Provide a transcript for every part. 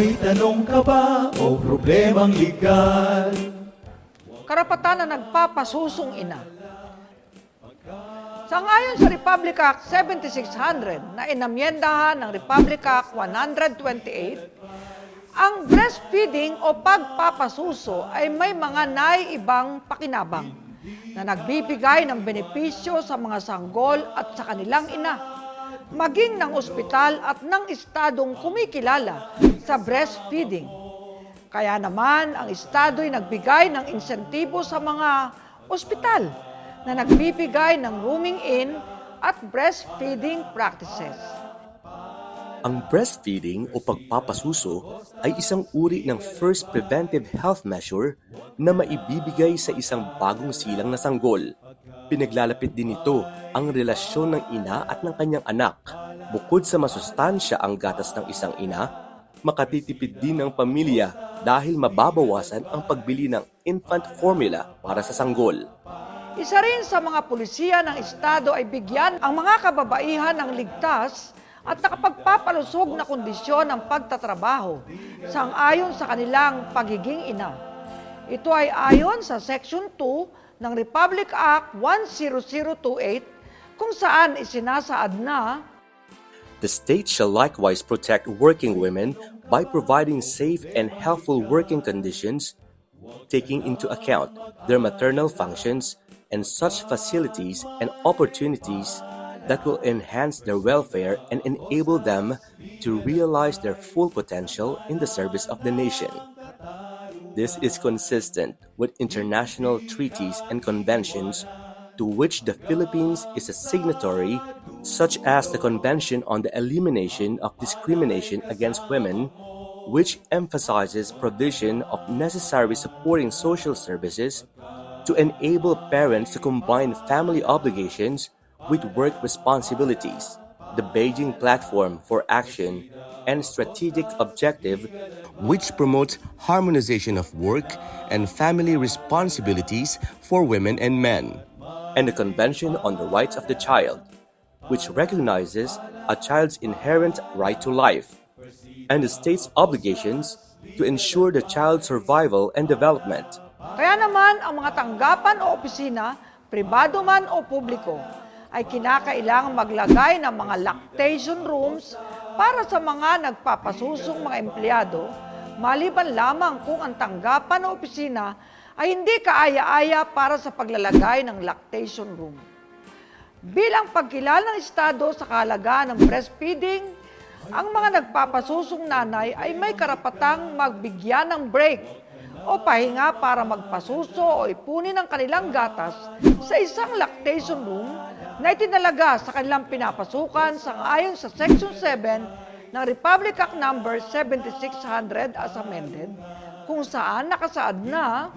May tanong ka ba o problemang legal? Karapatan na nagpapasusong ina. Sangayon sa Republic Act 7600 na inamyendahan ng Republic Act 128, ang breastfeeding o pagpapasuso ay may mga naiibang pakinabang na nagbibigay ng benepisyo sa mga sanggol at sa kanilang ina, maging ng ospital at ng estadong kumikilala sa breastfeeding. Kaya naman, ang Estado ay nagbigay ng insentibo sa mga ospital na nagbibigay ng rooming in at breastfeeding practices. Ang breastfeeding o pagpapasuso ay isang uri ng first preventive health measure na maibibigay sa isang bagong silang na sanggol. Pinaglalapit din ito ang relasyon ng ina at ng kanyang anak. Bukod sa masustansya ang gatas ng isang ina, makatitipid din ng pamilya dahil mababawasan ang pagbili ng infant formula para sa sanggol. Isa rin sa mga pulisiya ng Estado ay bigyan ang mga kababaihan ng ligtas at nakapagpapalusog na kondisyon ng pagtatrabaho sang-ayon sa kanilang pagiging ina. Ito ay ayon sa Section 2 ng Republic Act 10028 kung saan isinasaad na The state shall likewise protect working women by providing safe and healthful working conditions, taking into account their maternal functions and such facilities and opportunities that will enhance their welfare and enable them to realize their full potential in the service of the nation. This is consistent with international treaties and conventions to which the Philippines is a signatory, such as the Convention on the Elimination of Discrimination Against Women, which emphasizes provision of necessary supporting social services to enable parents to combine family obligations with work responsibilities, the Beijing Platform for Action and Strategic Objective, which promotes harmonization of work and family responsibilities for women and men, and the Convention on the Rights of the Child, which recognizes a child's inherent right to life, and the state's obligations to ensure the child's survival and development. kaya naman ang mga tanggapan o opisina, pribado man o publiko, ay kinakailangang maglagay ng mga lactation rooms para sa mga nagpapasusong mga empleyado, maliban lamang kung ang tanggapan o opisina ay hindi kaaya-aya para sa paglalagay ng lactation room. Bilang pagkilala ng Estado sa kahalagaan ng breastfeeding, ang mga nagpapasusong nanay ay may karapatang magbigyan ng break o pahinga para magpasuso o ipunin ang kanilang gatas sa isang lactation room na itinalaga sa kanilang pinapasukan sang-ayon sa Section 7 ng Republic Act No. 7600 as amended, kung saan nakasaad na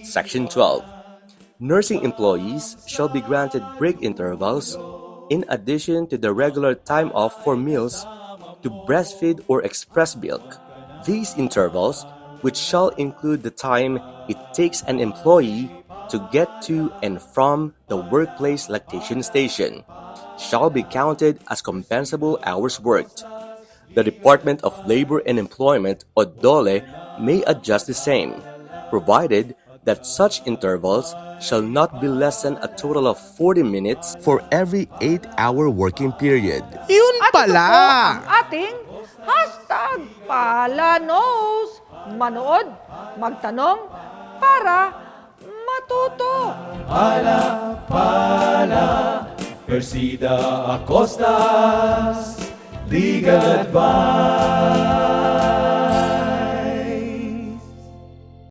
Section 12. Nursing employees shall be granted break intervals in addition to the regular time off for meals to breastfeed or express milk. These intervals, which shall include the time it takes an employee to get to and from the workplace lactation station, shall be counted as compensable hours worked. The Department of Labor and Employment, or DOLE, may adjust the same, provided that such intervals shall not be less than a total of 40 minutes for every 8-hour working period. Yun at ito pala! po ang ating hashtag #PalaKnows. Manood, magtanong, para matuto. Pala, Persida Acostas, Legal Advice.